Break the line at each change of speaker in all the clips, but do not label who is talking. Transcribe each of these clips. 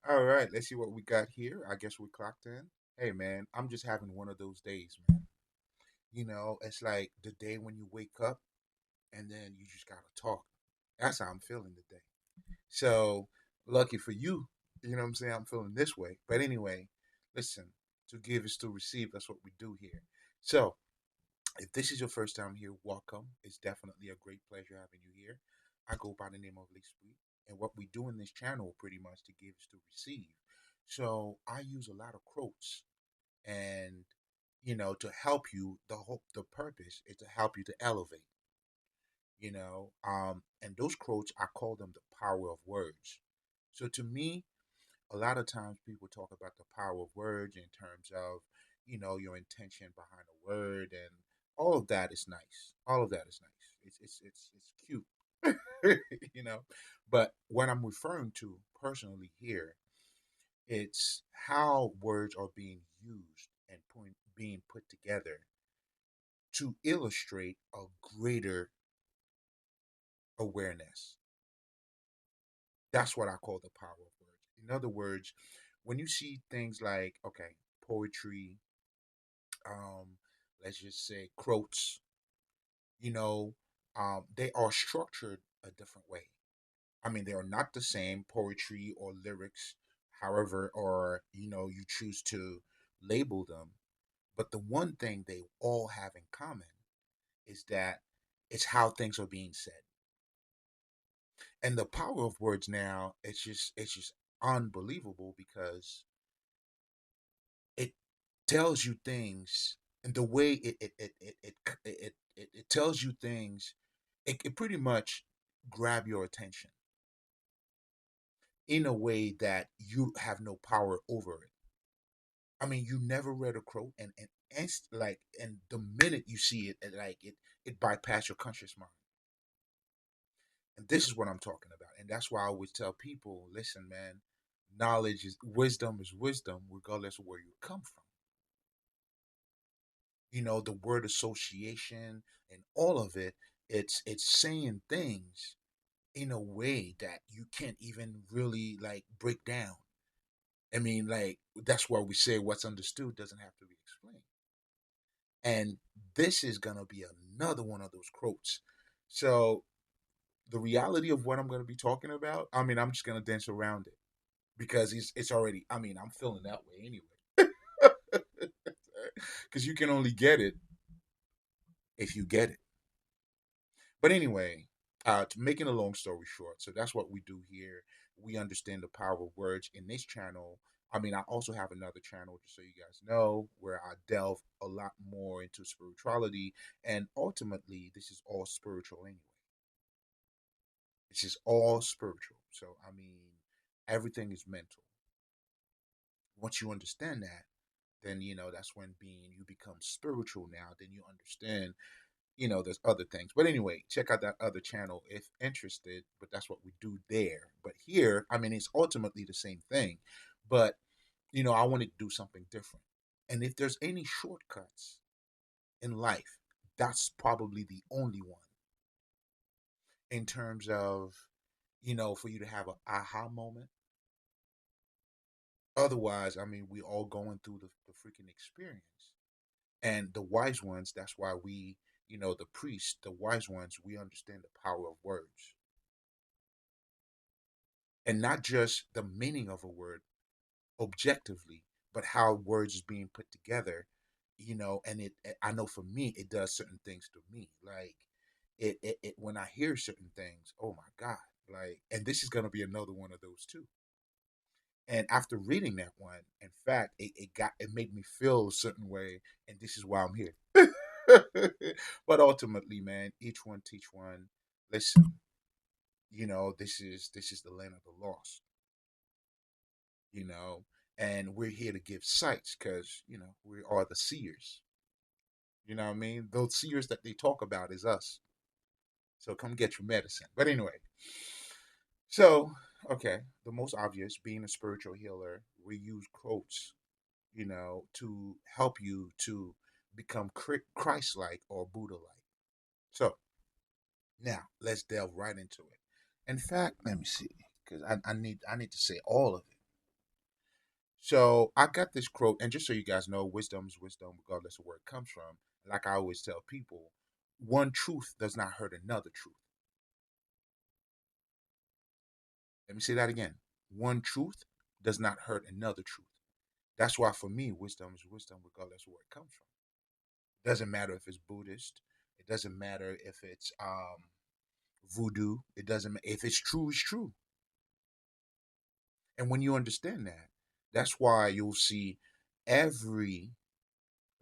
All right, let's see what we got here. I guess we clocked in. Hey, man, I'm just having one of those days, man. It's like the day when you wake up and then you just gotta talk. That's how I'm feeling today. So, lucky for you, you know what I'm saying? I'm feeling this way. But anyway, listen, to give is to receive. That's what we do here. So, if this is your first time here, welcome. It's definitely a great pleasure having you here. I go by the name of Lespri, and what we do in this channel pretty much to give is to receive. So I use a lot of quotes, and to help you. The purpose is to help you to elevate. And those quotes I call them the power of words. So to me, a lot of times people talk about the power of words in terms of your intention behind a word, and all of that is nice. All of that is nice. It's cute. But what I'm referring to personally here, it's how words are being used and being put together to illustrate a greater awareness. That's what I call the power of words. In other words, when you see things like, okay, poetry, um, let's just say quotes, you know, they are structured a different way. I mean, they are not the same poetry or lyrics, however, or you choose to label them. But the one thing they all have in common is that it's how things are being said. And the power of words now, it's just unbelievable because it tells you things, and the way it tells you things, it pretty much grab your attention in a way that you have no power over it. I mean, you never read a quote, and the minute you see it, it bypass your conscious mind. And this is what I'm talking about. And that's why I always tell people, listen, man, knowledge is wisdom, regardless of where you come from. The word association and all of it, it's saying things in a way that you can't even really like break down. I mean, like that's why we say what's understood doesn't have to be explained. And this is gonna be another one of those quotes. So the reality of what I'm gonna be talking about, I mean, I'm just gonna dance around it because it's already. I mean, I'm feeling that way anyway. Because you can only get it if you get it. But anyway, to making a long story short, so that's what we do here. We understand the power of words in this channel. I mean, I also have another channel, just so you guys know, where I delve a lot more into spirituality. And ultimately, this is all spiritual anyway. This is all spiritual. So, I mean, everything is mental. Once you understand that, then, that's when you become spiritual now. Then you understand there's other things. But anyway, check out that other channel if interested. But that's what we do there. But here, I mean, it's ultimately the same thing. But, I wanted to do something different. And if there's any shortcuts in life, that's probably the only one in terms of, for you to have an aha moment. Otherwise, I mean, we all going through the freaking experience. And the wise ones, that's why we, the priests, the wise ones, we understand the power of words. And not just the meaning of a word objectively, but how words is being put together, and I know for me, it does certain things to me. Like it when I hear certain things, oh my God, like, and this is going to be another one of those too. And after reading that one, in fact, it made me feel a certain way, and this is why I'm here. But ultimately, man, each one teach one. Listen, this is the land of the lost, you know, and we're here to give sights because we are the seers. You know what I mean? Those seers that they talk about is us. So come get your medicine. But anyway, so okay, the most obvious, being a spiritual healer, we use quotes, to help you to become Christ-like or Buddha-like. So now let's delve right into it. In fact, let me see, because I need to say all of it. So I got this quote, and just so you guys know, wisdom is wisdom, regardless of where it comes from. Like I always tell people, one truth does not hurt another truth. Let me say that again. One truth does not hurt another truth. That's why for me, wisdom is wisdom, regardless of where it comes from. It doesn't matter if it's Buddhist. It doesn't matter if it's voodoo. It doesn't matter if it's true. It's true. And when you understand that, that's why you'll see every,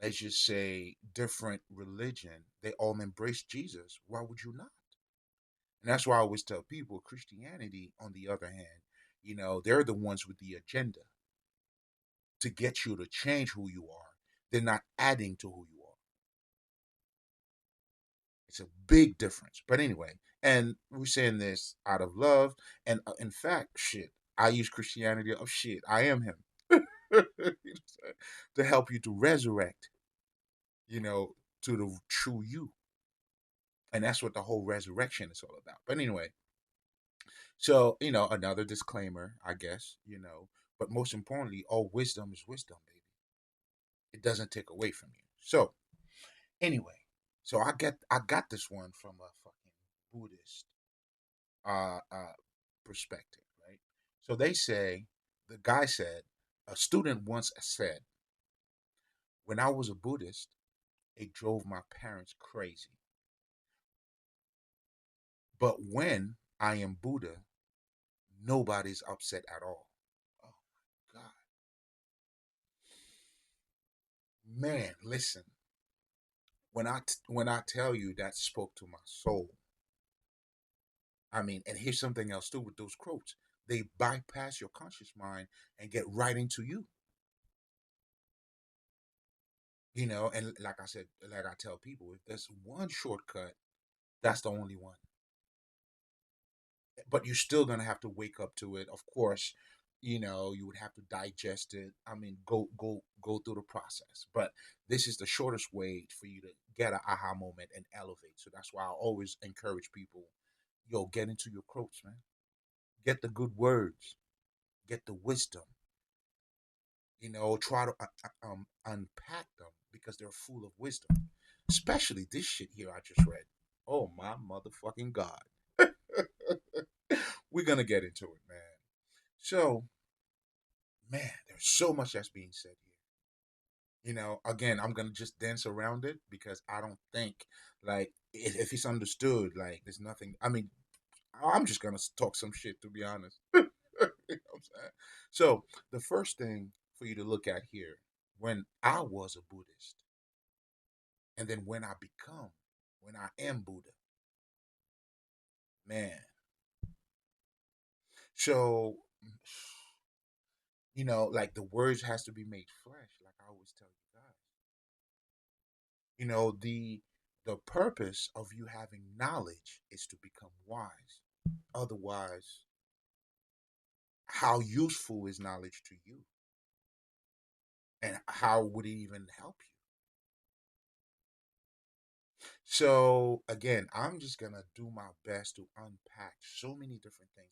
let's just say, different religion, they all embrace Jesus. Why would you not? And that's why I always tell people Christianity, on the other hand, they're the ones with the agenda to get you to change who you are. They're not adding to who you are. It's a big difference. But anyway, and we're saying this out of love. And in fact, shit, I use Christianity. Oh, shit, I am him. To help you to resurrect, you know, to the true you. And that's what the whole resurrection is all about. But anyway, so, another disclaimer, I guess, but most importantly, all wisdom is wisdom, baby. It doesn't take away from you. So, anyway, so I got this one from a fucking Buddhist uh, uh, perspective, right? So they say, the guy said, a student once said, when I was a Buddhist, it drove my parents crazy. But when I am Buddha, nobody's upset at all. Oh my God. Man, listen, when I tell you that spoke to my soul, I mean, and here's something else too with those quotes. They bypass your conscious mind and get right into you. And like I said, like I tell people, if there's one shortcut, that's the only one. But you're still gonna have to wake up to it. Of course, you would have to digest it. I mean, go through the process. But this is the shortest way for you to get an aha moment and elevate. So that's why I always encourage people, yo, get into your quotes, man. Get the good words, get the wisdom. Try to unpack them because they're full of wisdom. Especially this shit here I just read. Oh my motherfucking god. We're gonna get into it, man. So, man, there's so much that's being said here. Again, I'm gonna just dance around it because I don't think, like, if it's understood, like, there's nothing. I mean, I'm just gonna talk some shit, to be honest. What I'm saying? So, the first thing for you to look at here, when I was a Buddhist, and then when I am Buddha, man. So, like, the words has to be made flesh, like I always tell you guys. The purpose of you having knowledge is to become wise. Otherwise, how useful is knowledge to you? And how would it even help you? So again, I'm just gonna do my best to unpack so many different things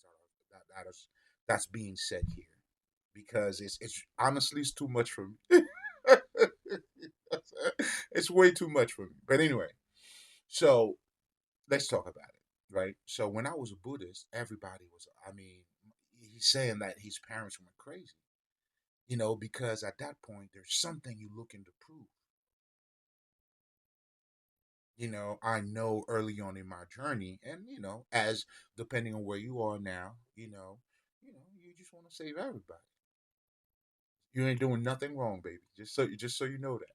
that's being said here because it's honestly it's too much for me. It's way too much for me. But anyway, so let's talk about it, right? So when I was a Buddhist, everybody was. I mean, he's saying that his parents went crazy, because at that point there's something you looking to prove. I know early on in my journey, and as depending on where you are now, you just want to save everybody. You ain't doing nothing wrong, baby. Just so you know that.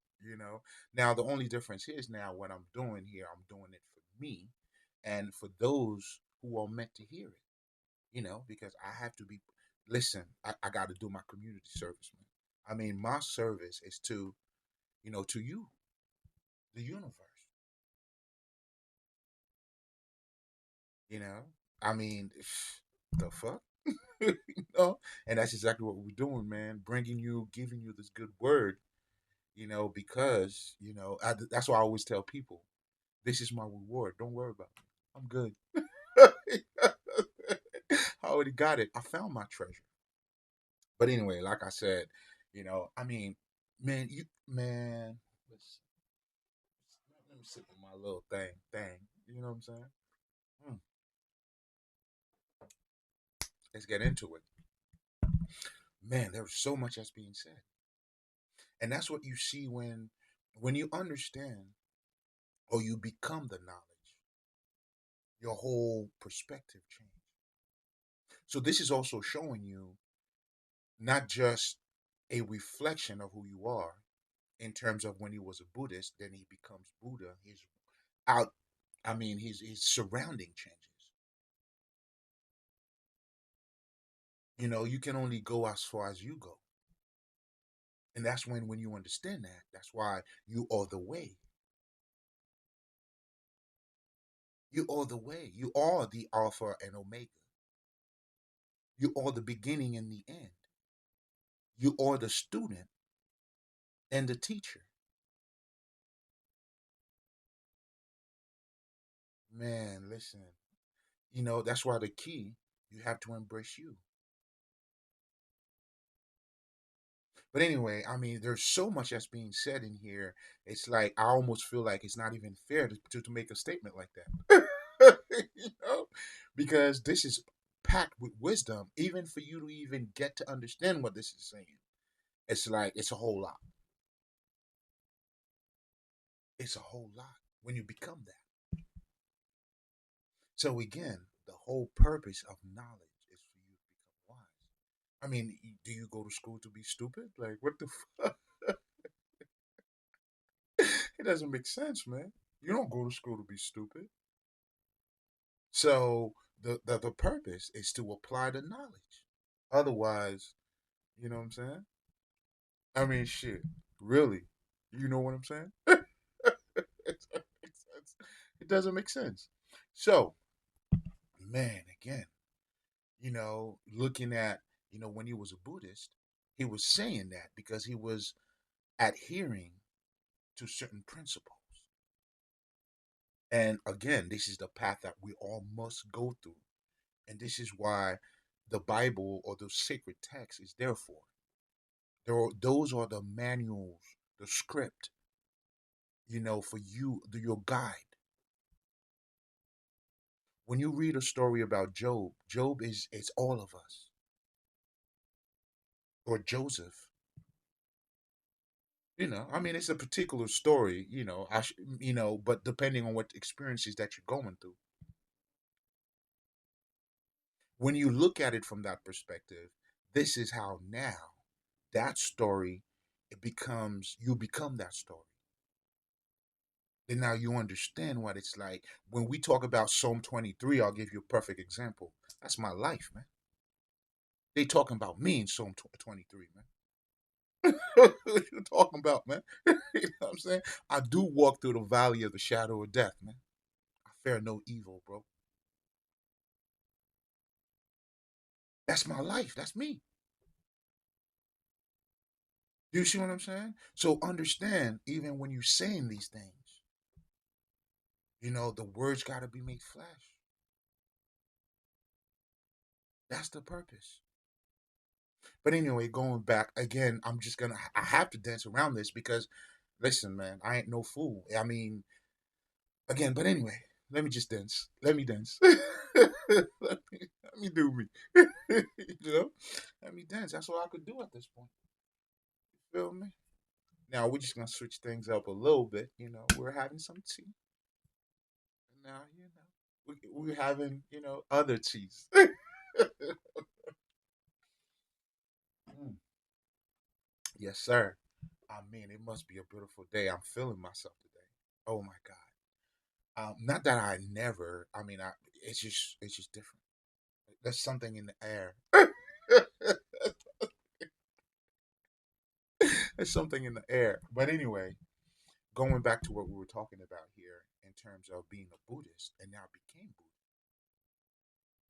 Now the only difference is now what I'm doing here, I'm doing it for me, and for those who are meant to hear it. Because I have to be. Listen, I got to do my community service, man. I mean, my service is to you, the universe. You know, I mean, the fuck, and that's exactly what we're doing, man. Bringing you, giving you this good word, because that's why I always tell people, this is my reward. Don't worry about it. I'm good. I already got it. I found my treasure. But anyway, like I said, I mean, man, let's, let me sip on my little thing. You know what I'm saying? Mm, let's get into it. Man, there's so much that's being said, and that's what you see when you understand or you become the knowledge. Your whole perspective changes. So this is also showing you not just a reflection of who you are in terms of when he was a Buddhist, then he becomes Buddha. His out, I mean, his surrounding changes. You can only go as far as you go, and that's when you understand that. That's why you are the way. You are the way. You are the Alpha and Omega. You are the beginning and the end. You are the student and the teacher. Man, listen. That's why the key, you have to embrace you. But anyway, I mean, there's so much that's being said in here. It's like I almost feel like it's not even fair to make a statement like that. you know, because this is packed with wisdom, even for you to even get to understand what this is saying. It's like it's a whole lot. It's a whole lot when you become that. So again, the whole purpose of knowledge is for you to become wise. I mean, do you go to school to be stupid? Like, what the fuck? It doesn't make sense, man. You don't go to school to be stupid. So the purpose is to apply the knowledge. Otherwise, you know what I'm saying? I mean, shit. Really? You know what I'm saying? It doesn't make sense. It doesn't make sense. So, man, again, looking at, when he was a Buddhist, he was saying that because he was adhering to certain principles. And again, this is the path that we all must go through. And this is why the Bible or the sacred text is there for. Those are the manuals, the script, for you, your guide. When you read a story about Job, Job is all of us, or Joseph. I mean, it's a particular story. But depending on what experiences that you're going through, when you look at it from that perspective, this is how now that story it becomes you become that story. And now you understand what it's like. When we talk about Psalm 23, I'll give you a perfect example. That's my life, man. They talking about me in Psalm 23, man. What you talking about, man? You know what I'm saying? I do walk through the valley of the shadow of death, man. I fear no evil, bro. That's my life. That's me. You see what I'm saying? So understand, even when you're saying these things, the words got to be made flesh. That's the purpose. But anyway, going back again, I have to dance around this because, listen, man, I ain't no fool. I mean, again, but anyway, let me just dance. Let me dance. Let me do me. you know, let me dance. That's all I could do at this point. You feel me? Now we're just gonna switch things up a little bit. We're having some tea. Now, we're having, other teas. Mm, yes, sir. I mean, it must be a beautiful day. I'm feeling myself today. Oh my God. Not that I never. I mean, it's just different. There's something in the air. There's something in the air. But anyway, going back to what we were talking about here in terms of being a Buddhist and now became Buddha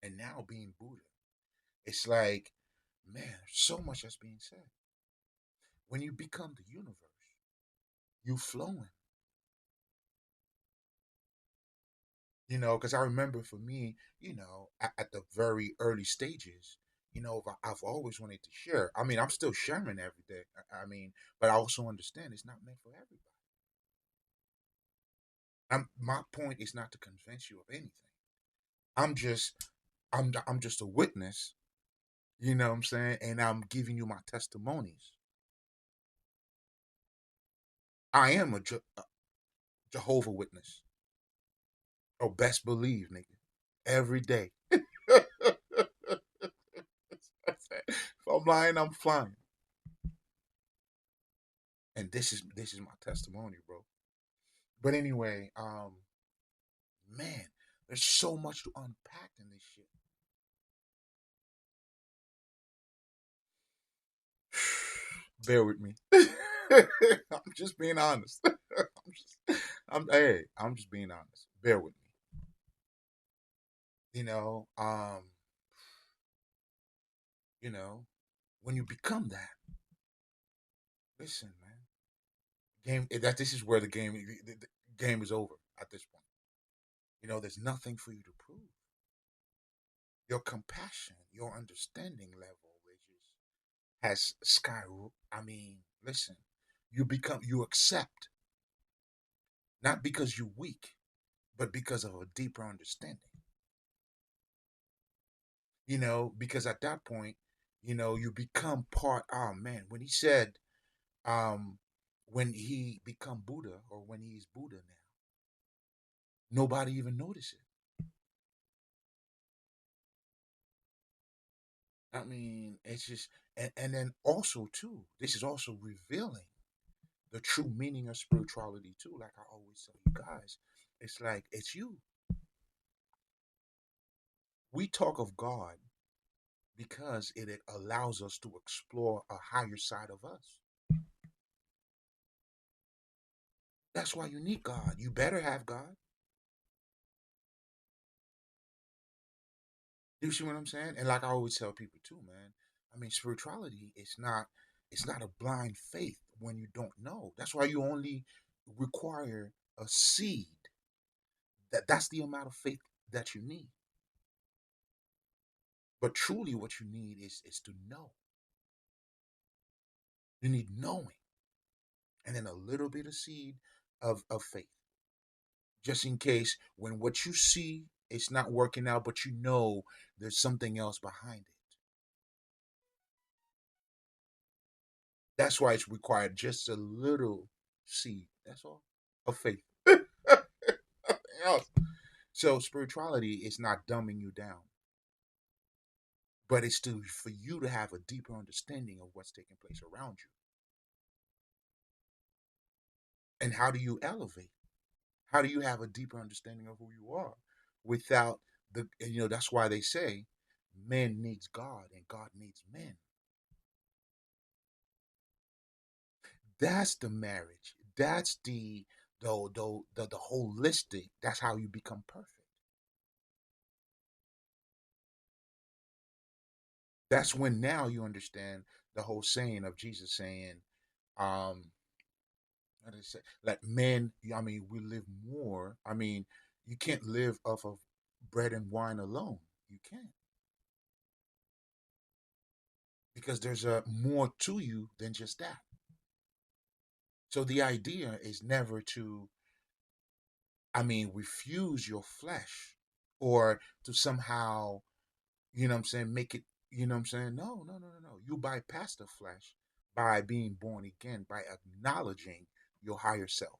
and now being Buddha, it's like, man, so much that's being said. When you become the universe, you flowing. Because I remember for me, at the very early stages, I've always wanted to share. I mean, I'm still sharing every day. I mean, but I also understand it's not meant for everybody. My point is not to convince you of anything. I'm just I'm just a witness. You know what I'm saying? And I'm giving you my testimonies. I am a Jehovah Witness. Oh, best believe, nigga. Every day. If I'm lying, I'm flying. And this is my testimony, bro. But anyway, man, there's so much to unpack in this shit. Bear with me. I'm just being honest. I'm just being honest. Bear with me. You know, um, you know, when you become that, listen, man. That this is where the game is over at this point. There's nothing for you to prove. Your compassion, your understanding level is just has sky. I mean, listen, you accept not because you're weak, but because of a deeper understanding. Because at that point, you become part. Oh man, when he said, um, when he become Buddha or when he's Buddha now, nobody even notices it. I mean, it's just, and then also too, this is also revealing the true meaning of spirituality too. Like I always tell you guys, it's like it's you. We talk of God because it allows us to explore a higher side of us. That's why you need God. You better have God. You see what I'm saying? And like I always tell people too, man. I mean, spirituality it's not a blind faith when you don't know. That's why you only require a seed. That's the amount of faith that you need. But truly what you need is to know. You need knowing and then a little bit of seed of faith. Just in case when what you see it's not working out, but there's something else behind it. That's why it's required just a little seed. That's all of faith. Nothing else. So spirituality is not dumbing you down, but it's to for you to have a deeper understanding of what's taking place around you. And how do you elevate? How do you have a deeper understanding of who you are without that's why they say man needs God and God needs men. That's the marriage. That's the holistic. That's how you become perfect. That's when now you understand the whole saying of Jesus saying, um, how did it say? Like men, I mean, we live more. I mean, you can't live off of bread and wine alone. You can't because there's a more to you than just that. So the idea is never to, I mean, refuse your flesh or to somehow, what I'm saying, make it, what I'm saying? No, no, no, no, no. You bypass the flesh by being born again, by acknowledging your higher self.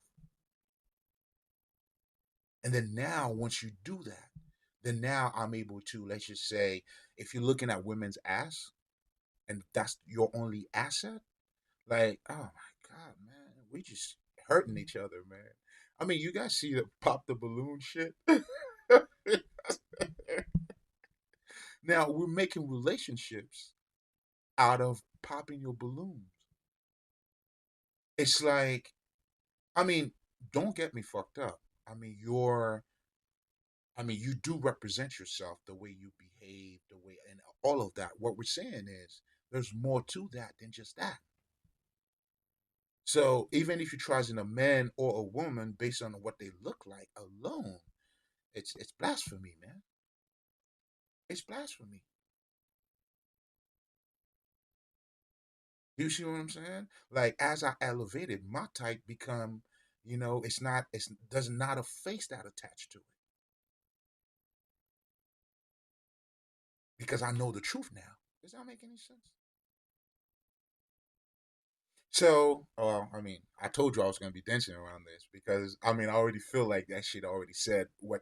And then now, once you do that, then now I'm able to, let's just say, if you're looking at women's ass and that's your only asset, like, oh my God, man, we just hurting each other, man. I mean, you guys see the pop the balloon shit? Now we're making relationships out of popping your balloons. It's like, I mean, don't get me fucked up. I mean, you do represent yourself the way you behave, the way, and all of that. What we're saying is there's more to that than just that. So even if you try as in a man or a woman based on what they look like alone, it's blasphemy, man. It's blasphemy. You see what I'm saying? Like as I elevated, my type become, it's not, it's does not a face that attached to it because I know the truth now. Does that make any sense? So, I mean, I told you I was gonna be dancing around this because I mean, I already feel like that shit already said what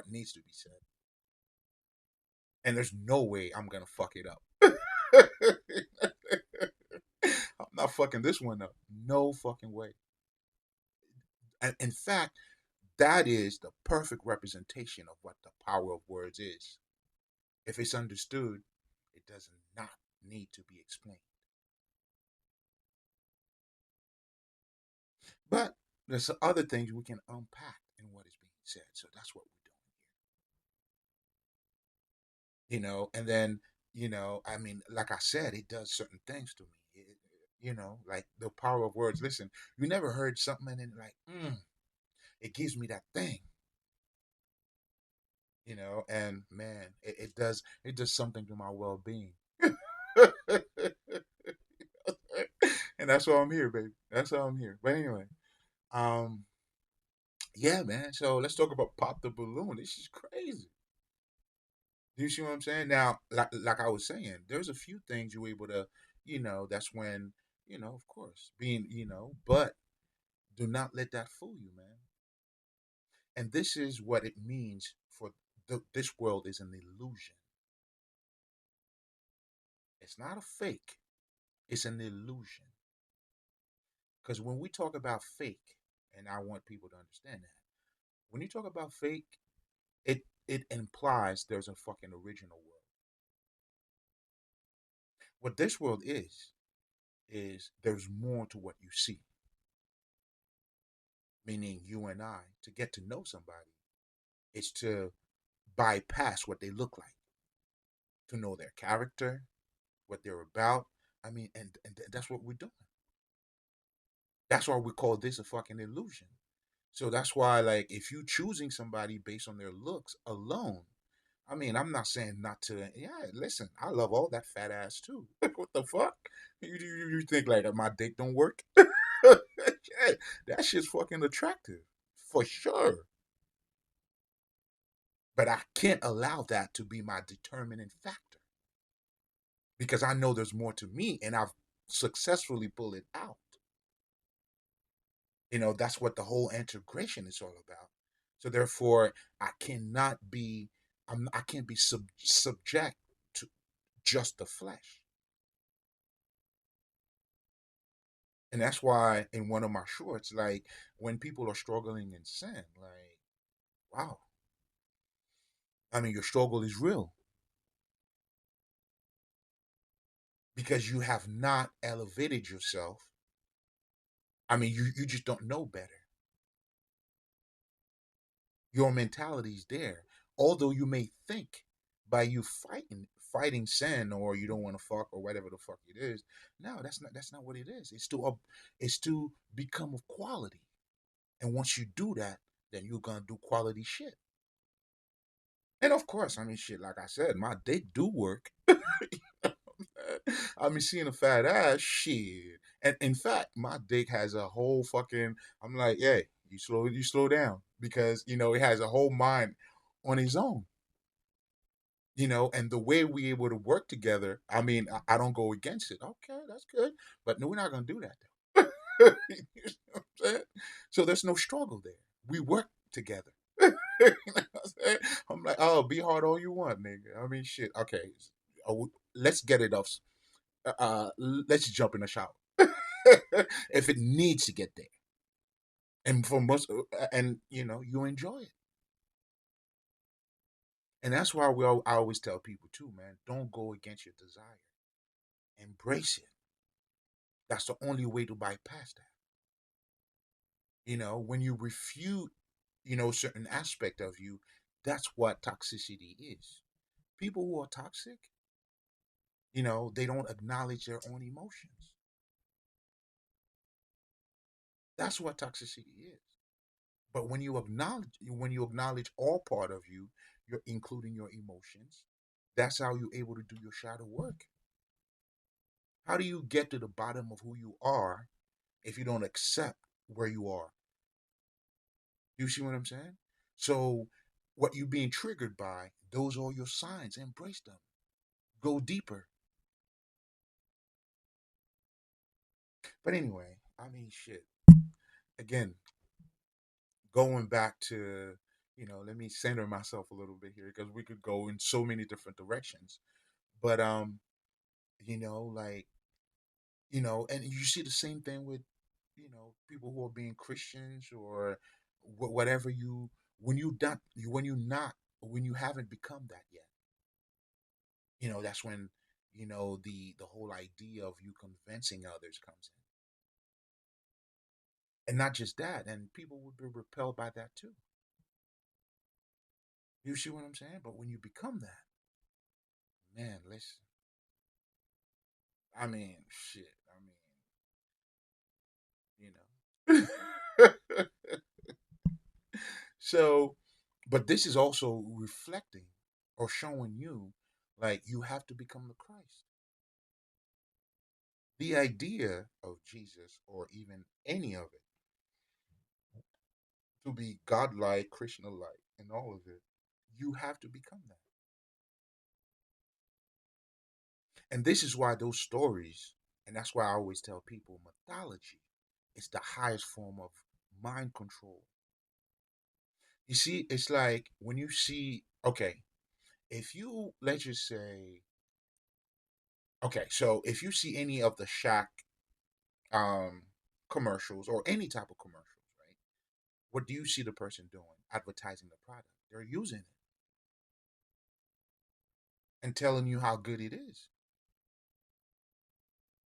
needs to be said, and there's no way I'm gonna fuck it up. I'm not fucking this one up. No fucking way. And in fact, that is the perfect representation of what the power of words is. If it's understood, it does not need to be explained. But there's other things we can unpack in what is being said. So that's what we're doing here. And then, I mean, like I said, it does certain things to me. Like the power of words. Listen, you never heard something and then like, it gives me that thing. And man, it does something to my well-being. And that's why I'm here, baby. That's why I'm here. But anyway, um, yeah, man. So let's talk about pop the balloon. This is crazy. Do you see what I'm saying? Now, like I was saying, there's a few things you're able to, that's when, of course, being, but do not let that fool you, man. And this is what it means for this world is an illusion. It's not a fake. It's an illusion. Because when we talk about fake, and I want people to understand that, when you talk about fake, it implies there's a fucking original world. What this world is there's more to what you see. Meaning you and I, to get to know somebody, is to bypass what they look like, to know their character, what they're about. I mean, and that's what we're doing. That's why we call this a fucking illusion. So that's why, like, if you choosing somebody based on their looks alone, I mean, I'm not saying not to. Yeah, listen, I love all that fat ass too. What the fuck? You think like my dick don't work? Yeah, that shit's fucking attractive for sure. But I can't allow that to be my determining factor because I know there's more to me, and I've successfully pulled it out. That's what the whole integration is all about. So therefore, I cannot be, I can't be subject to just the flesh. And that's why in one of my shorts, like when people are struggling in sin, like, wow, I mean, your struggle is real because you have not elevated yourself. I mean, you just don't know better. Your mentality is there. Although you may think by you fighting sin or you don't want to fuck or whatever the fuck it is. No, that's not what it is. It's to become of quality. And once you do that, then you're gonna do quality shit. And of course, I mean shit, like I said, my dick do work. I mean seeing a fat ass, shit. And in fact, my dick has a whole fucking I'm like, hey, you slow down. Because, it has a whole mind on its own. And the way we able to work together, I mean, I don't go against it. Okay, that's good. But no, we're not gonna do that though. You know what I'm saying? So there's no struggle there. We work together. You know what I'm saying? I'm like, oh, be hard all you want, nigga. I mean, shit. Okay, let's get it off. Let's jump in the shower if it needs to get there. And for most, and you enjoy it. And that's why I always tell people too, man, don't go against your desire. Embrace it. That's the only way to bypass that. When you refute, certain aspect of you, that's what toxicity is. People who are toxic, they don't acknowledge their own emotions. That's what toxicity is. But when you acknowledge all part of you, you're including your emotions. That's how you're able to do your shadow work. How do you get to the bottom of who you are if you don't accept where you are? You see what I'm saying? So, what you being triggered by, those are your signs. Embrace them. Go deeper. But anyway, I mean, shit. Again, going back to, let me center myself a little bit here because we could go in so many different directions. But like, and you see the same thing with, people who are being Christians or whatever you when you not when you not when you haven't become that yet. That's when the whole idea of you convincing others comes in, and not just that, and people would be repelled by that too. You see what I'm saying? But when you become that, man, listen. I mean, shit. I mean, so, but this is also reflecting or showing you, like, you have to become the Christ. The idea of Jesus, or even any of it, to be godlike, Christian-like, and all of it, you have to become that. And this is why those stories, and that's why I always tell people, mythology is the highest form of mind control. You see, it's like when you see, okay, if you, let's just say, okay, so if you see any of the Shack um, commercials or any type of commercials, right? What do you see the person doing? Advertising the product. They're using it and telling you how good it is.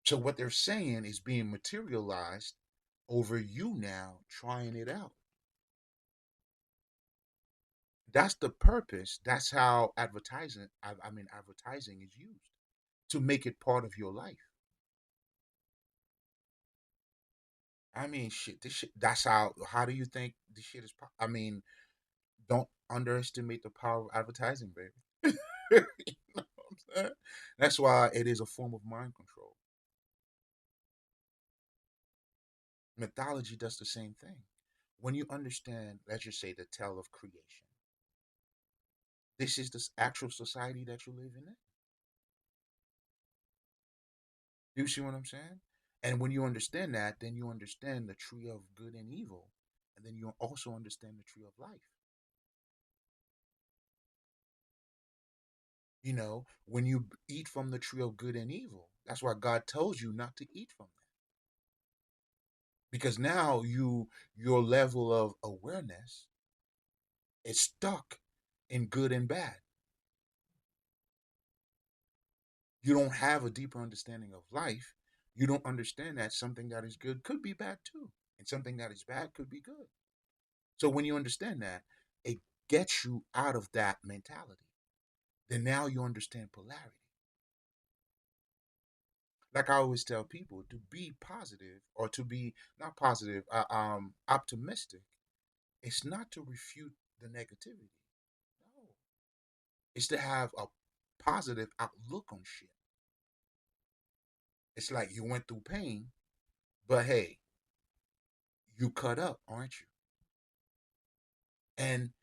So what they're saying is being materialized over you now trying it out. That's the purpose. That's how advertising is used to make it part of your life. I mean, shit. This shit. That's how. How do you think this shit is? I mean, don't underestimate the power of advertising, baby. You know what I'm saying? That's why it is a form of mind control. Mythology does the same thing. When you understand, let's just say, the tale of creation, this is the actual society that you live in. You see what I'm saying? And when you understand that, then you understand the tree of good and evil. And then you also understand the tree of life. When you eat from the tree of good and evil, that's why God tells you not to eat from that. Because now your level of awareness is stuck in good and bad. You don't have a deeper understanding of life. You don't understand that something that is good could be bad too. And something that is bad could be good. So when you understand that, it gets you out of that mentality. Then now you understand polarity. Like I always tell people, to be positive or to be not positive, optimistic, it's not to refute the negativity. No, it's to have a positive outlook on shit. It's like you went through pain, but hey, you cut up, aren't you? And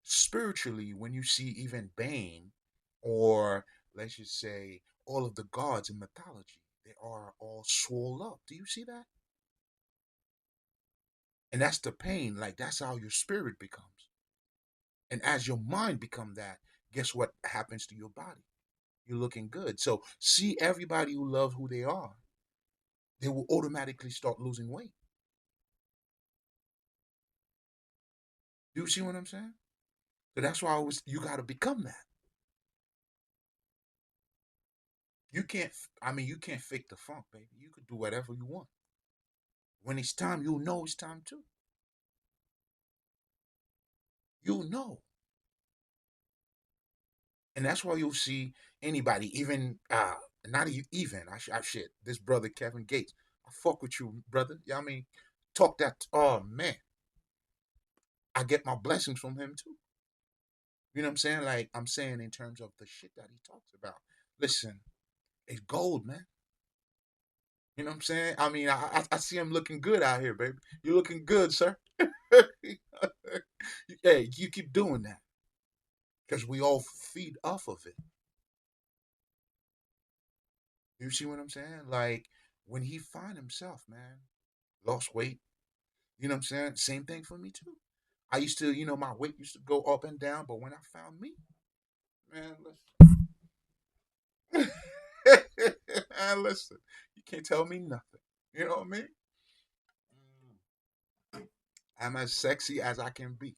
spiritually, when you see even Bane, or let's just say all of the gods in mythology, they are all swole up. Do you see that? And that's the pain. Like that's how your spirit becomes. And as your mind become that, guess what happens to your body? You're looking good. So see everybody who love who they are, they will automatically start losing weight. Do you see what I'm saying? So that's why I always you got to become that. You can't. I mean, you can't fake the funk, baby. You could do whatever you want. When it's time, you'll know it's time too. You'll know, and that's why you'll see anybody, even not even. I shit. This brother Kevin Gates. I fuck with you, brother. Yeah, I mean, talk that. Oh man, I get my blessings from him too. You know what I'm saying? Like I'm saying in terms of the shit that he talks about. Listen, it's gold, man. You know what I'm saying? I mean, I see him looking good out here, baby. You're looking good, sir. Hey, you keep doing that because we all feed off of it. You see what I'm saying? Like when he find himself, man, lost weight. You know what I'm saying? Same thing for me too. I used to, my weight used to go up and down, but when I found me, man, listen, man, listen, you can't tell me nothing. You know what I mean? I'm as sexy as I can be.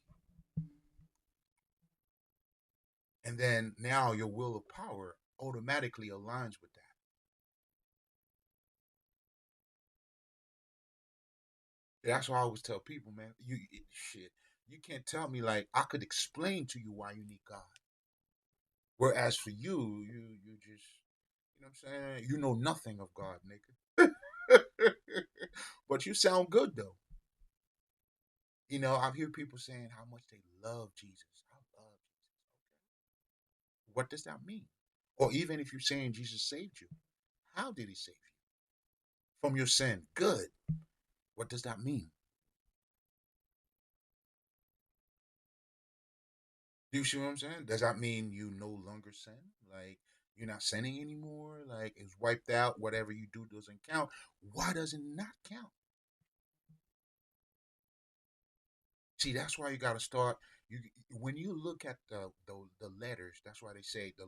And then now your will of power automatically aligns with that. That's why I always tell people, man, shit, you can't tell me like I could explain to you why you need God. Whereas for you, you just what I'm saying? You know nothing of God, nigga. But you sound good though. I hear people saying how much they love Jesus. I love Jesus. What does that mean? Or even if you're saying Jesus saved you, how did he save you? From your sin. Good. What does that mean? Do you see what I'm saying? Does that mean you no longer sin? Like you're not sinning anymore? Like it's wiped out, whatever you do doesn't count. Why does it not count? See, that's why you gotta start. You when you look at the letters, that's why they say the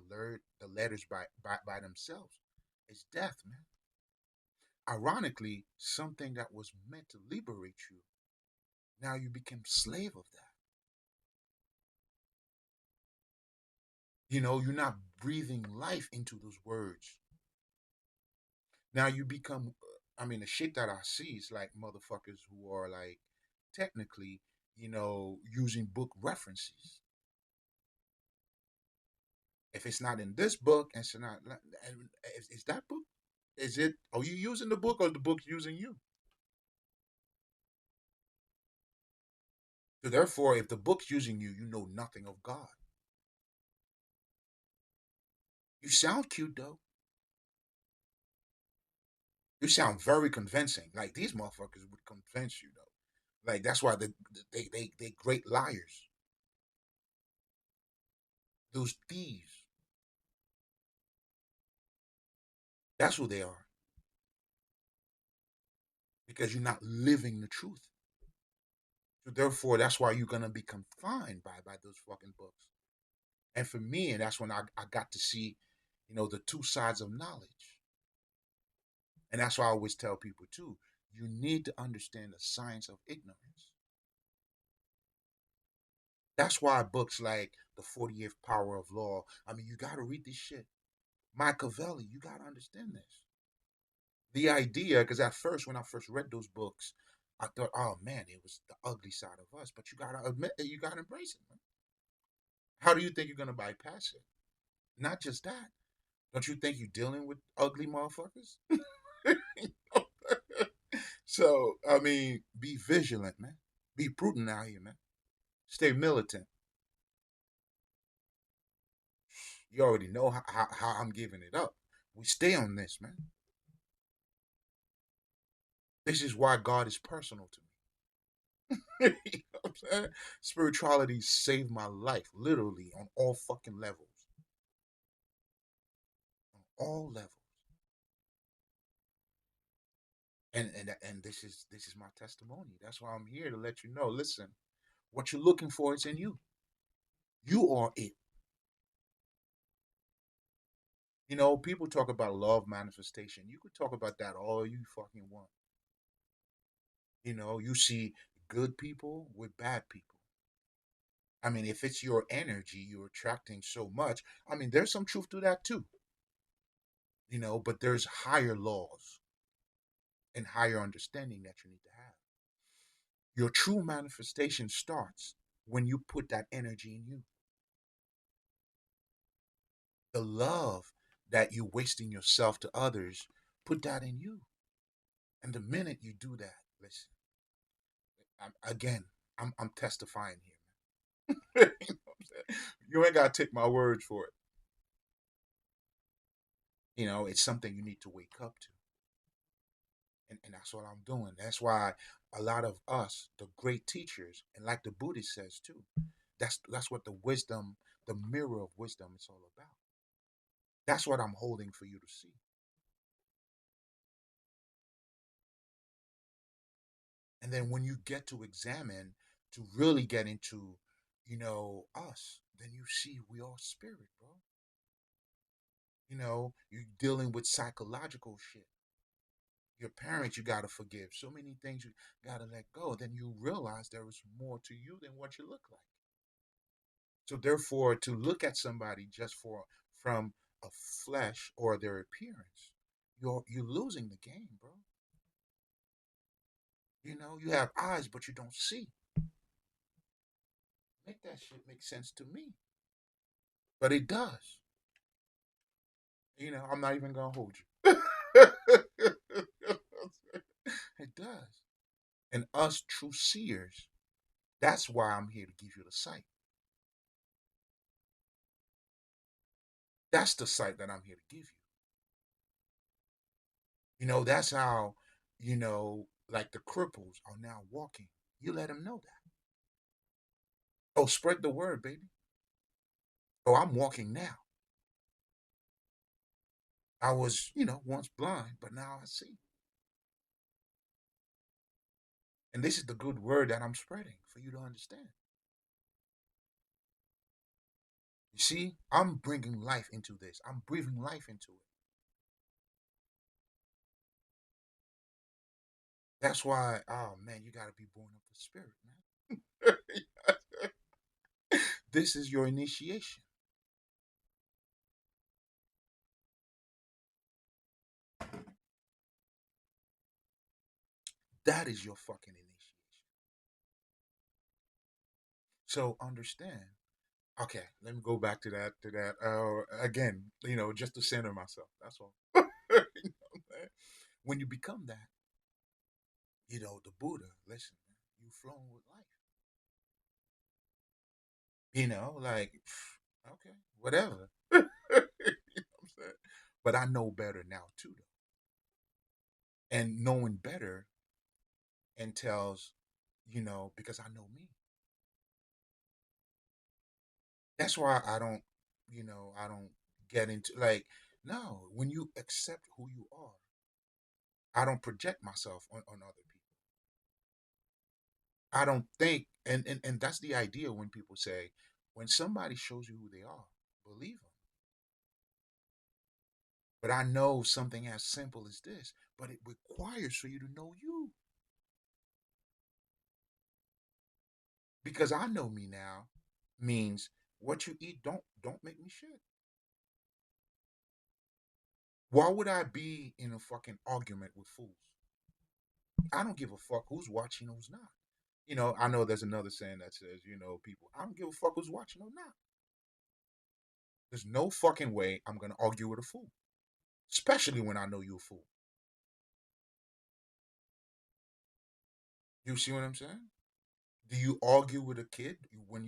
letters by themselves is death, man. Ironically, something that was meant to liberate you, now you become slave of that. You're not breathing life into those words. Now you become. I mean, the shit that I see is like motherfuckers who are like technically, using book references. If it's not in this book, and it's not, is that book? Is it? Are you using the book, or the book using you? So therefore, if the book's using you, you know nothing of God. You sound cute though. You sound very convincing. Like these motherfuckers would convince you though. Like that's why they great liars. Those thieves. That's who they are. Because you're not living the truth. So therefore, that's why you're gonna be confined by those fucking books. And for me, and that's when I got to see, the two sides of knowledge. And that's why I always tell people too, you need to understand the science of ignorance. That's why books like The 48th Power of Law, I mean, you got to read this shit. Machiavelli, you got to understand this. The idea, because at first, when I first read those books, I thought, oh man, it was the ugly side of us. But you got to admit that you got to embrace it, man. How do you think you're going to bypass it? Not just that. Don't you think you're dealing with ugly motherfuckers? So, I mean, be vigilant, man. Be prudent out here, man. Stay militant. You already know how I'm giving it up. We stay on this, man. This is why God is personal to me. You know what I'm saying? Spirituality saved my life, literally, on all fucking levels. On all levels. And this is my testimony. That's why I'm here to let you know. Listen, what you're looking for is in you. You are it. People talk about love manifestation. You could talk about that all you fucking want. You see good people with bad people. I mean, if it's your energy you're attracting so much, I mean, there's some truth to that too. But there's higher laws and higher understanding that you need to have. Your true manifestation starts when you put that energy in you. The love that you're wasting yourself to others, put that in you. And the minute you do that, listen, again, I'm testifying here. You know what I'm saying? You ain't gotta take my words for it. It's something you need to wake up to. And that's what I'm doing. That's why a lot of us, the great teachers, and like the Buddhist says too, that's what the wisdom, the mirror of wisdom is all about. That's what I'm holding for you to see. And then when you get to examine, to really get into, us, then you see we are spirit, bro. You're dealing with psychological shit. Your parents, you gotta forgive. So many things you gotta let go. Then you realize there is more to you than what you look like. So therefore, to look at somebody just from a flesh or their appearance, you're losing the game, bro. You have eyes, but you don't see. Make that shit make sense to me. But it does. I'm not even gonna hold you. It does. And us true seers, that's why I'm here to give you the sight. That's the sight that I'm here to give you. That's how, like the cripples are now walking. You let them know that. Oh, spread the word, baby. Oh, I'm walking now. I was, once blind, but now I see. And this is the good word that I'm spreading for you to understand. You see, I'm bringing life into this. I'm breathing life into it. That's why, oh man, you got to be born of the spirit, man. This is your initiation. That is your fucking initiation. So understand. Okay, let me go back to that. Again, just to center myself. That's all. When you become that, the Buddha. Listen, man, you flowing with life. Like, okay, whatever. You know what I'm saying? But I know better now too, though. And knowing better entails, because I know me. That's why I don't get into like, no, when you accept who you are, I don't project myself on other people. I don't think, and that's the idea when people say, when somebody shows you who they are, believe them. But I know something as simple as this, but it requires for you to know you. Because I know me now means what you eat don't make me shit. Why would I be in a fucking argument with fools? I don't give a fuck who's watching, who's not. I know there's another saying that says, people, I don't give a fuck who's watching or not. There's no fucking way I'm gonna argue with a fool, especially when I know you're a fool. You see what I'm saying? Do you argue with a kid when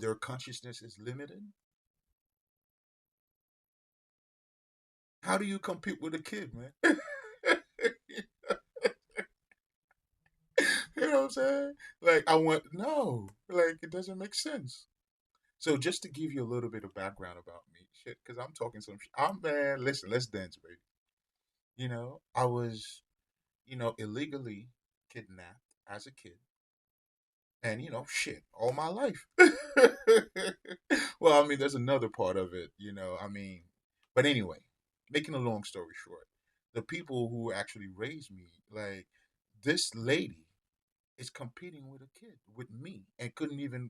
their consciousness is limited? How do you compete with a kid, man? You know what I'm saying? Like I want no, like it doesn't make sense. So just to give you a little bit of background about me, shit, because I'm talking some shit. I'm man. Listen, let's dance, baby. I was, illegally kidnapped as a kid, and shit, all my life. Well, I mean, there's another part of it, I mean, but anyway, making a long story short, the people who actually raised me, like this lady, is competing with a kid with me and couldn't even,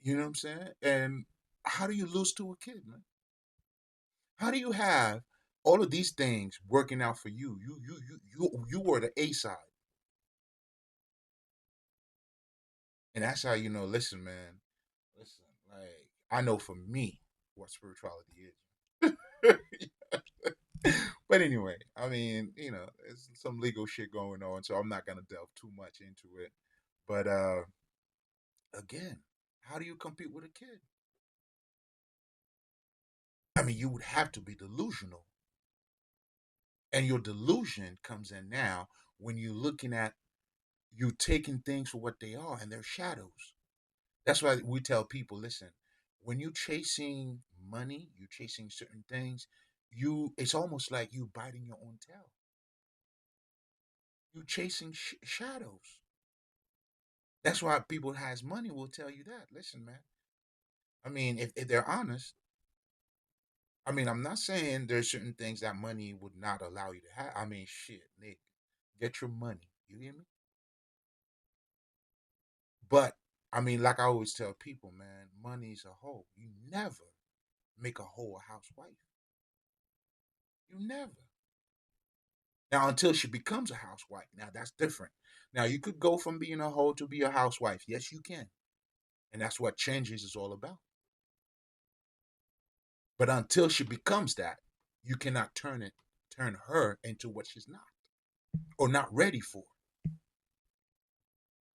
you know what I'm saying? And how do you lose to a kid, man? How do you have all of these things working out for you? You were the A side, and that's how Listen, man. Listen, like I know for me what spirituality is. But anyway, I mean, there's some legal shit going on, so I'm not gonna delve too much into it. But again, how do you compete with a kid? I mean, you would have to be delusional And your delusion comes in now when you're looking at you taking things for what they are and they're shadows. That's why we tell people, listen, when you're chasing money, you're chasing certain things, you it's almost like you biting your own tail. You're chasing shadows. That's why people that has money will tell you that. Listen, man. I mean, if they're honest, I mean, I'm not saying there's certain things that money would not allow you to have. I mean, shit, Nick, get your money. You hear me? But I mean, like I always tell people, man, money's a hoe. You never make a hoe a housewife. You never. Now, until she becomes a housewife, now that's different. Now, you could go from being a hoe to be a housewife. Yes, you can. And that's what changes is all about. But until she becomes that, you cannot turn her into what she's not or not ready for.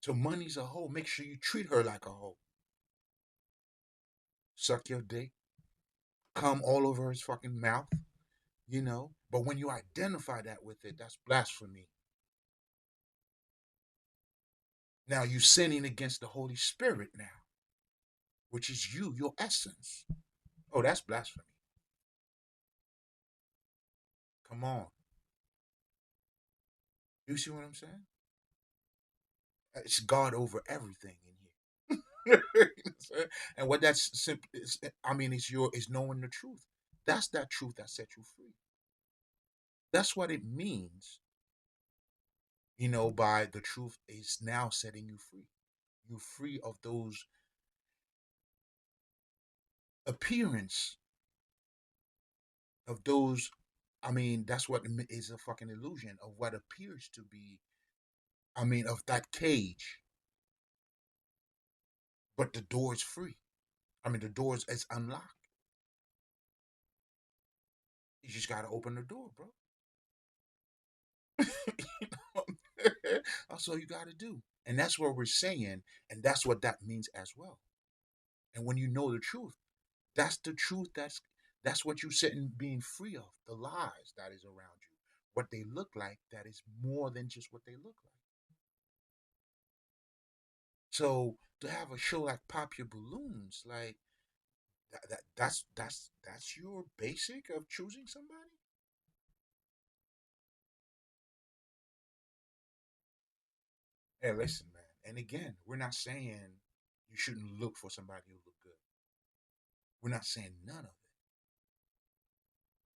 So money's a hoe. Make sure you treat her like a hoe. Suck your dick, come all over his fucking mouth, you know. But when you identify that with it, that's blasphemy. Now you sinning against the Holy Spirit now, which is you, your essence. Oh, that's blasphemy. Come on. You see what I'm saying? It's God over everything in here. You know what I'm saying? And what that's simply is, I mean, it's knowing the truth. That's that truth that set you free. That's what it means, by the truth is now setting you free. You're free of those appearance of those. I mean, that's what is a fucking illusion of what appears to be. I mean, of that cage, but the door is free. I mean, the door is unlocked. You just gotta open the door, bro. You know? That's all you gotta do, and that's what we're saying, and that's what that means as well. And when you know the truth, that's the truth. That's what you're sitting being free of the lies that is around you. What they look like, that is more than just what they look like. So to have a show like Pop Your Balloons, like that's your basic of choosing somebody. Hey, listen, man. And again, we're not saying you shouldn't look for somebody who look good. We're not saying none of it.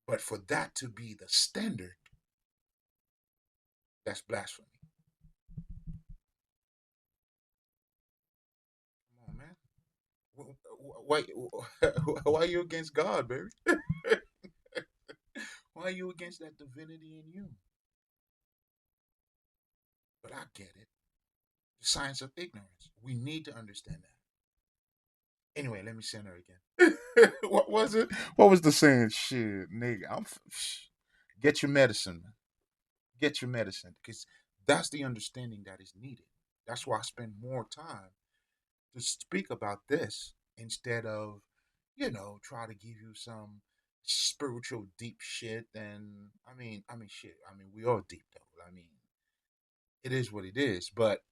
But for that to be the standard, that's blasphemy. Come on, man. Why, why are you against God, baby? Why are you against that divinity in you? But I get it. The science of ignorance. We need to understand that. Anyway, let me send her again. What was it? What was the saying? Shit, nigga. Get your medicine, man. Get your medicine. Because that's the understanding that is needed. That's why I spend more time to speak about this instead of, try to give you some spiritual deep shit. And I mean, shit. I mean, we are deep though. I mean, it is what it is. But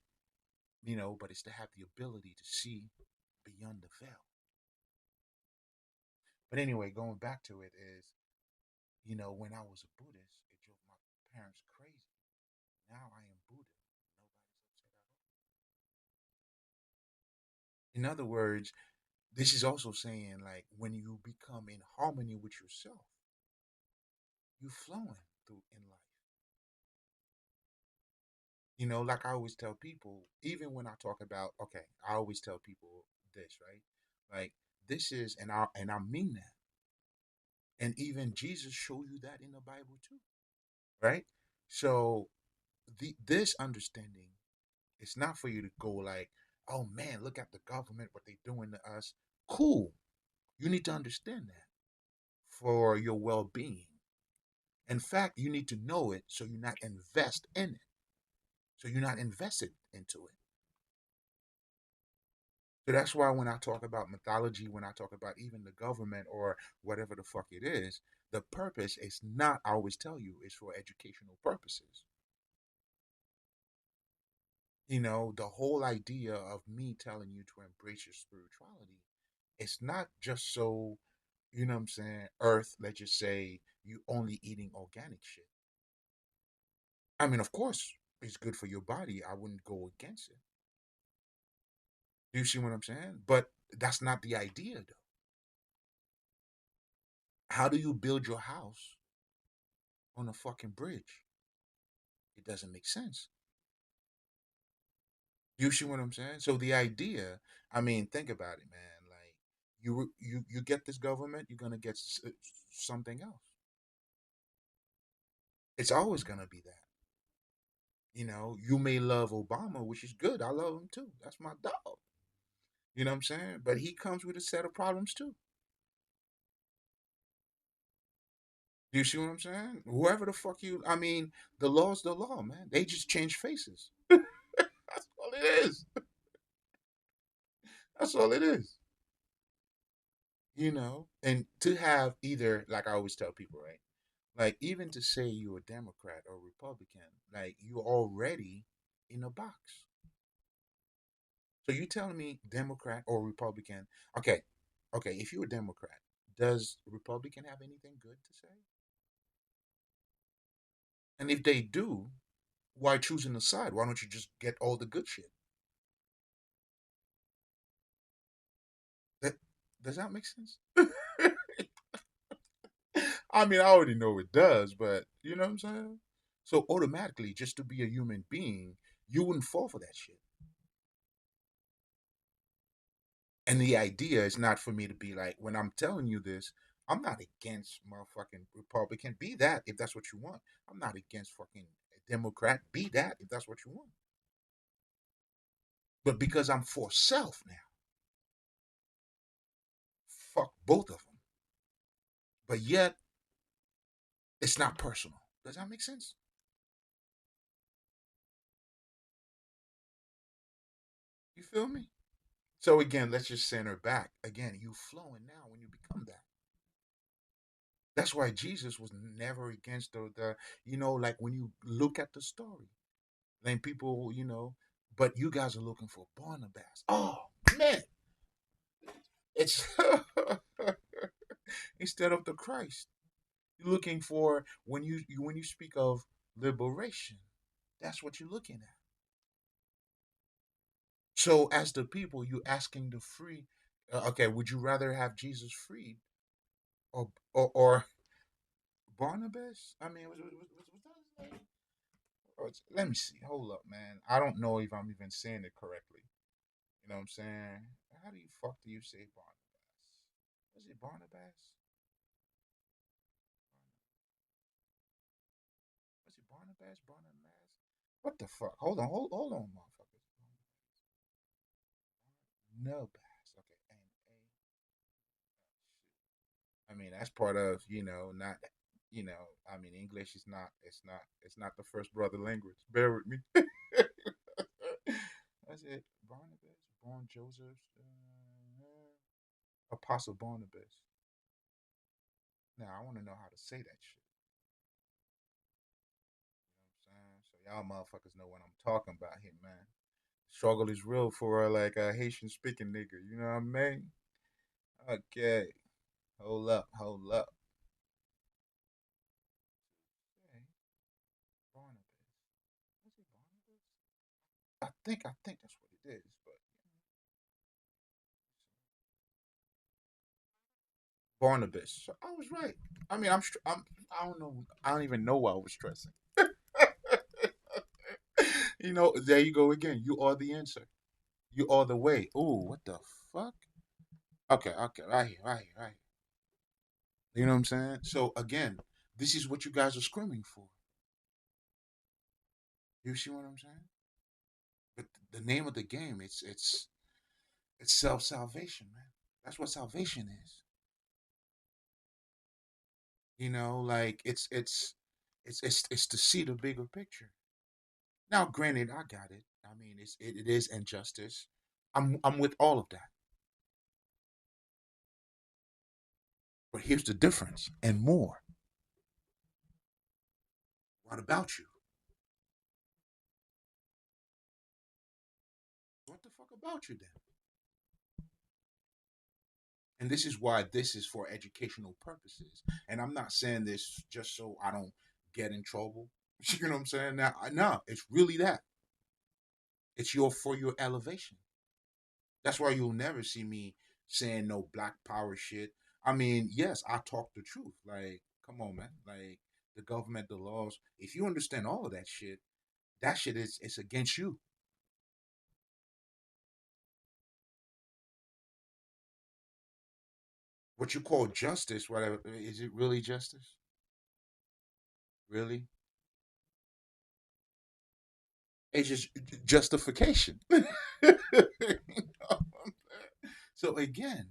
it's to have the ability to see beyond the veil. But anyway, going back to it is, when I was a Buddhist, it drove my parents crazy. Now I am Buddha. Nobody's upset at all. In other words, this is also saying like when you become in harmony with yourself, you're flowing through in life. Like I always tell people, even when I talk about, okay, I always tell people this, right? Like this is, and I mean that. And even Jesus showed you that in the Bible too, right? So this understanding, it's not for you to go like, oh man, look at the government, what they doing to us. Cool. You need to understand that for your well-being. In fact, you need to know it so you're not invest in it. So you're not invested into it. So that's why when I talk about mythology, when I talk about even the government or whatever the fuck it is, The purpose is not, I always tell you, is for educational purposes. The whole idea of me telling you to embrace your spirituality, it's not just so, what I'm saying, earth, let's just say you only eating organic shit. I mean, of course, it's good for your body. I wouldn't go against it. Do you see what I'm saying? But that's not the idea, though. How do you build your house on a fucking bridge? It doesn't make sense. You see what I'm saying? So the idea, I mean, think about it, man. Like you get this government, you're gonna get something else. It's always gonna be that. You may love Obama, which is good. I love him too. That's my dog. You know what I'm saying? But he comes with a set of problems too. Do you see what I'm saying? Whoever the fuck I mean, the law's the law, man. They just change faces. That's all it is. That's all it is. And to have either, like I always tell people, right? Like, even to say you're a Democrat or Republican, like, you're already in a box. So you telling me Democrat or Republican? Okay, okay. If you're a Democrat, does Republican have anything good to say? And if they do, why choosing a side? Why don't you just get all the good shit? That does that make sense? I mean, I already know it does, but you know what I'm saying? So automatically, just to be a human being, you wouldn't fall for that shit. And the idea is not for me to be like, when I'm telling you this, I'm not against motherfucking Republican. Be that if that's what you want. I'm not against fucking Democrat. Be that if that's what you want. But because I'm for self now, fuck both of them. But yet, it's not personal. Does that make sense? You feel me? So again, let's just center back. Again, you flowing now when you become that. That's why Jesus was never against like when you look at the story, then people, but you guys are looking for Barnabas. Oh man, it's instead of the Christ. You're looking for when you speak of liberation. That's what you're looking at. So as the people, you asking to free. Okay, would you rather have Jesus freed or Barnabas? I mean, was that his name? Let me see. Hold up, man. I don't know if I'm even saying it correctly. You know what I'm saying? How do you fuck do you say Barnabas? Was it Barnabas? Was it Barnabas? Barnabas? What the fuck? Hold on, motherfuckers. Barnabas. Okay, I mean, that's part of not I mean, English is not. It's not the first brother language. Bear with me. That's it. Barnabas, born Joseph, Apostle Barnabas. Now I want to know how to say that shit. You know what I'm saying? So y'all motherfuckers know what I'm talking about here, man. Struggle is real for like a Haitian speaking nigga. You know what I mean? Okay. Hold up. Hold up. Okay. Barnabas. Was it Barnabas? I think that's what it is. But Barnabas. So I was right. I mean, I don't know. I don't even know why I was stressing. There you go again. You are the answer. You are the way. Ooh, what the fuck? Okay, okay, right here, right here, right here. You know what I'm saying? So again, this is what you guys are screaming for. You see what I'm saying? But the name of the game, it's self salvation, man. That's what salvation is. Like it's to see the bigger picture. Now, granted, I got it. I mean, it is injustice. I'm with all of that. But here's the difference and more. What about you? What the fuck about you then? And this is why this is for educational purposes. And I'm not saying this just so I don't get in trouble. You know what I'm saying? Now, no, it's really that. It's your for your elevation. That's why you'll never see me saying no black power shit. I mean, yes, I talk the truth. Like, come on, man. Like the government, the laws. If you understand all of that shit is it's against you. What you call justice, whatever, is it really justice? Really? It's just justification. You know? So again,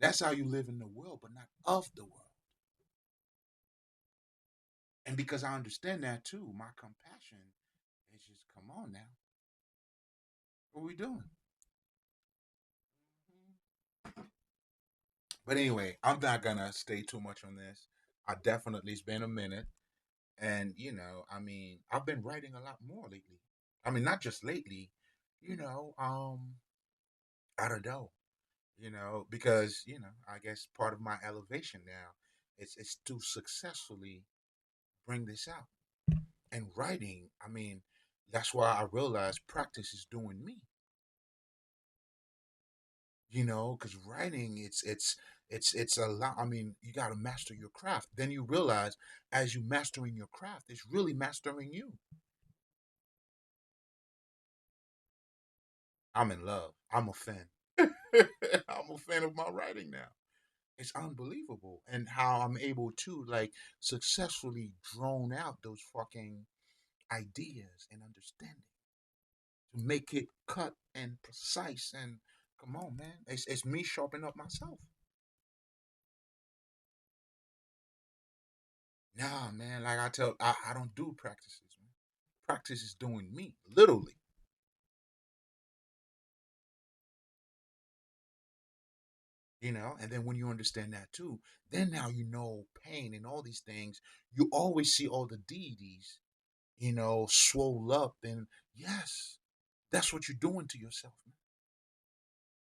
that's how you live in the world, but not of the world. And because I understand that too, my compassion is just come on now. What are we doing? But anyway, I'm not gonna stay too much on this. I definitely it's been a minute. And I mean, I've been writing a lot more lately. I mean, not just lately, you know, um, I don't know, because, I guess part of my elevation now is to successfully bring this out. And writing, I mean, that's why I realized practice is doing me. Because writing, it's a lot. I mean, you got to master your craft. Then you realize, as you mastering your craft, it's really mastering you. I'm in love. I'm a fan. I'm a fan of my writing now. It's unbelievable, and how I'm able to like successfully drone out those fucking ideas and understanding to make it cut and precise. And come on, man, it's me sharpening up myself. Nah, man, like I don't do practices, man. Practice is doing me, literally. And then when you understand that too, then now pain and all these things. You always see all the deities, swole up, and yes, that's what you're doing to yourself, man.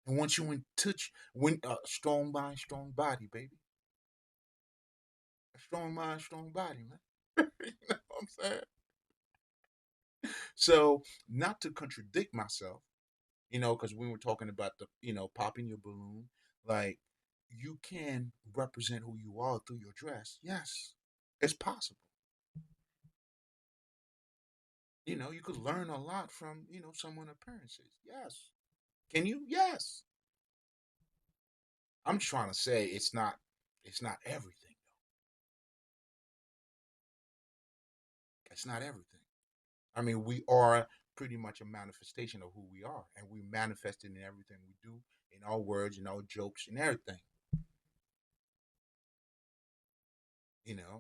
And once you in touch, when strong mind, strong body, baby, a strong mind, strong body, man. You know what I'm saying? So, not to contradict myself, because we were talking about the, popping your balloon, like you can represent who you are through your dress. Yes, it's possible. You could learn a lot from, someone appearances. Yes. Can you? Yes. I'm just trying to say it's not everything though. It's not everything. I mean, we are pretty much a manifestation of who we are, and we manifest it in everything we do, in our words, in our jokes, and everything.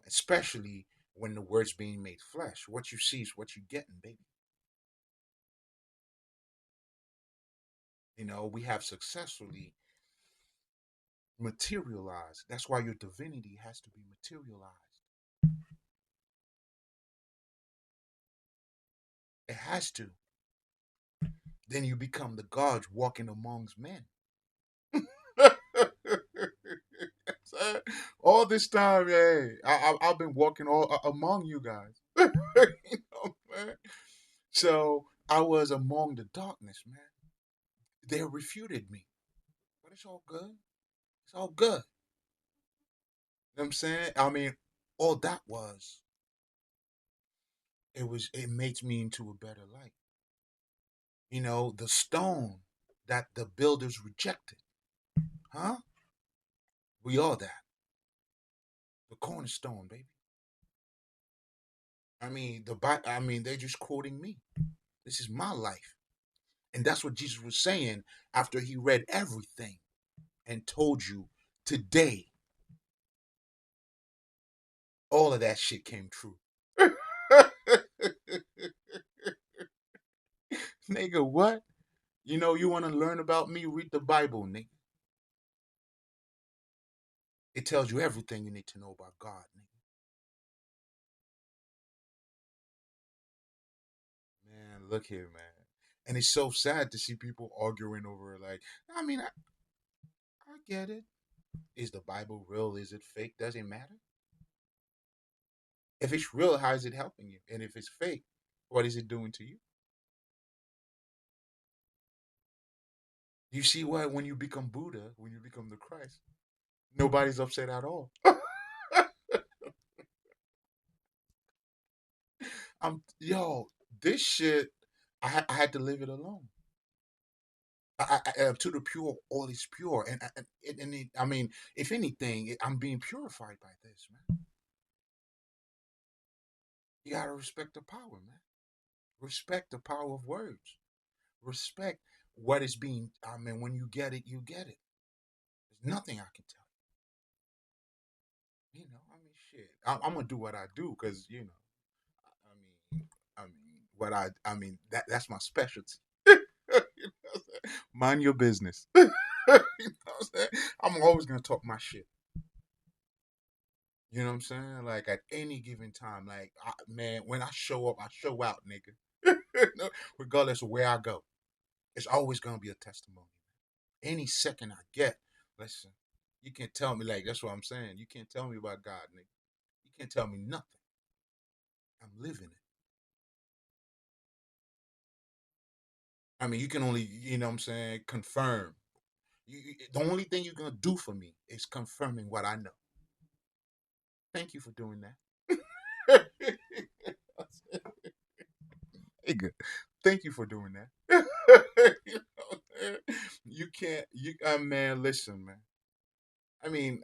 Especially when the word's being made flesh. What you see is what you're getting, baby. We have successfully materialized. That's why your divinity has to be materialized. It has to. Then you become the gods walking amongst men. All this time, hey, I've been walking all among you guys. Man. So I was among the darkness, man. They refuted me, but it's all good. It's all good. You know what I'm saying? I mean, all that was, it makes me into a better light. The stone that the builders rejected, huh? We are that. The cornerstone, baby. I mean, they're just quoting me. This is my life. And that's what Jesus was saying after he read everything and told you today, all of that shit came true. Nigga, what? You want to learn about me? Read the Bible, nigga. It tells you everything you need to know about God, nigga. Man, look here, man. And it's so sad to see people arguing over it. Like, I mean, I get it. Is the Bible real? Is it fake? Doesn't matter. If it's real, how is it helping you? And if it's fake, what is it doing to you? You see what? When you become Buddha, when you become the Christ, nobody's upset at all. Yo, this shit, I had to leave it alone. To the pure, all is pure, I mean, if anything, I'm being purified by this, man. You gotta respect the power, man. Respect the power of words. Respect what is being. I mean, when you get it, you get it. There's nothing I can tell you. I mean, shit. I'm gonna do what I do because what I mean that's my specialty. You know what I'm saying? Mind your business. You know what I'm saying? I'm always gonna talk my shit. You know what I'm saying? Like at any given time, like man, when I show up, I show out, nigga. Regardless of where I go, it's always gonna be a testimony. Any second I get, listen, you can't tell me like that's what I'm saying. You can't tell me about God, nigga. You can't tell me nothing. I'm living it. I mean, you can only, you know what I'm saying, confirm. The only thing you're gonna do for me is confirming what I know. Thank you for doing that. Nigga, thank you for doing that. You know, you can't. You, man, listen, man. I mean,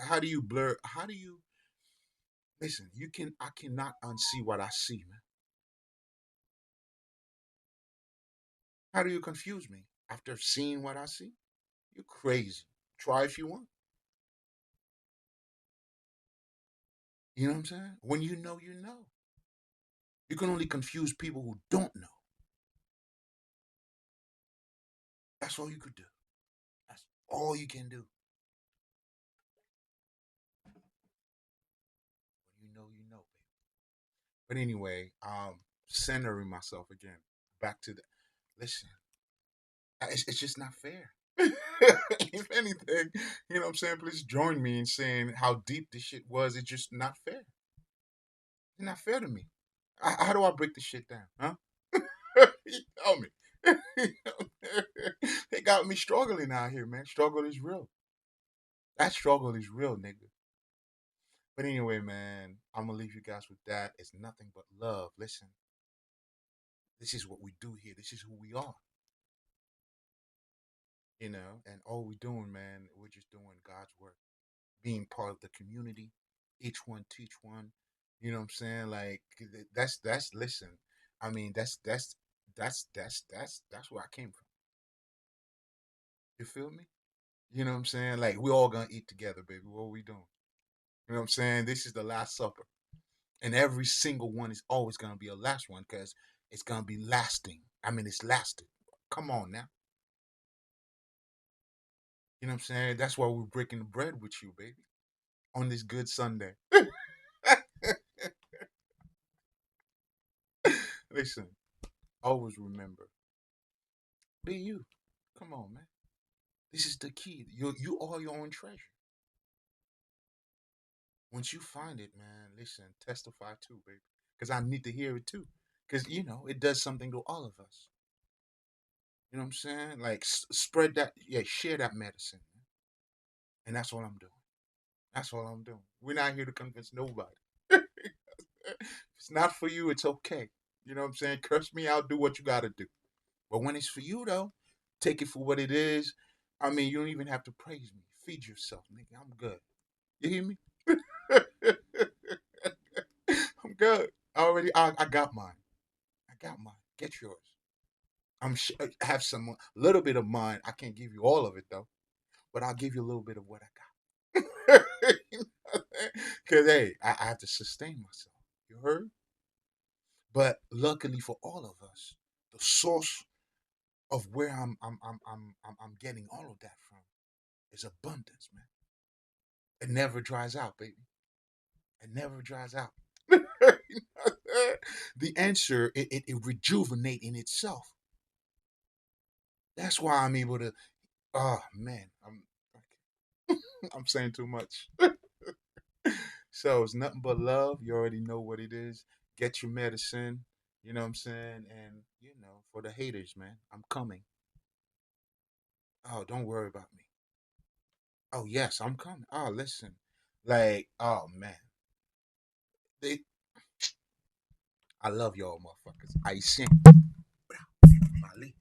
how do you blur? How do you listen? You can. I cannot unsee what I see, man. How do you confuse me after seeing what I see? You're crazy. Try if you want. You know what I'm saying? When you know, you know. You can only confuse people who don't know. That's all you could do. That's all you can do. When you know, baby. But anyway, centering myself again. Back to the listen. It's just not fair. If anything, you know what I'm saying? Please join me in saying how deep this shit was. It's just not fair. It's not fair to me. How do I break this shit down? Huh? You tell me. They got me struggling out here, man. Struggle is real. That struggle is real, nigga. But anyway, man, I'm gonna leave you guys with that. It's nothing but love. Listen, this is what we do here. This is who we are, and all we're doing, man, we're just doing God's work, being part of the community. Each one teach one. You know what I'm saying? Like that's listen. I mean, that's where I came from. You feel me? You know what I'm saying? Like we all gonna eat together, baby. What are we doing? You know what I'm saying? This is the last supper. And every single one is always gonna be a last one because it's gonna be lasting. I mean, it's lasted. Come on now. You know what I'm saying? That's why we're breaking the bread with you, baby, on this good Sunday. Listen, always remember, be you. Come on, man. This is the key. You are your own treasure. Once you find it, man, listen, testify too, baby. Because I need to hear it too. Because, it does something to all of us. You know what I'm saying? Like, spread that, yeah, share that medicine. Man. And that's what I'm doing. That's all I'm doing. We're not here to convince nobody. If it's not for you, it's okay. You know what I'm saying? Curse me out, do what you got to do. But when it's for you, though, take it for what it is. I mean, you don't even have to praise me. Feed yourself, nigga. I'm good. You hear me? I'm good. I got mine. I got mine. Get yours. I'm sure I have some a little bit of mine. I can't give you all of it though, but I'll give you a little bit of what I got. Because hey, I have to sustain myself. You heard? But luckily for all of us, the source of where I'm getting all of that from is abundance, man. It never dries out, baby. It never dries out. The answer, it rejuvenate in itself. That's why I'm able to. Oh man, I'm saying too much. So it's nothing but love. You already know what it is. Get your medicine. You know what I'm saying? And for the haters, man, I'm coming. Oh, don't worry about me. Oh yes, I'm coming. Oh, listen, like, oh man, they, I love y'all, motherfuckers. I sing. Mali.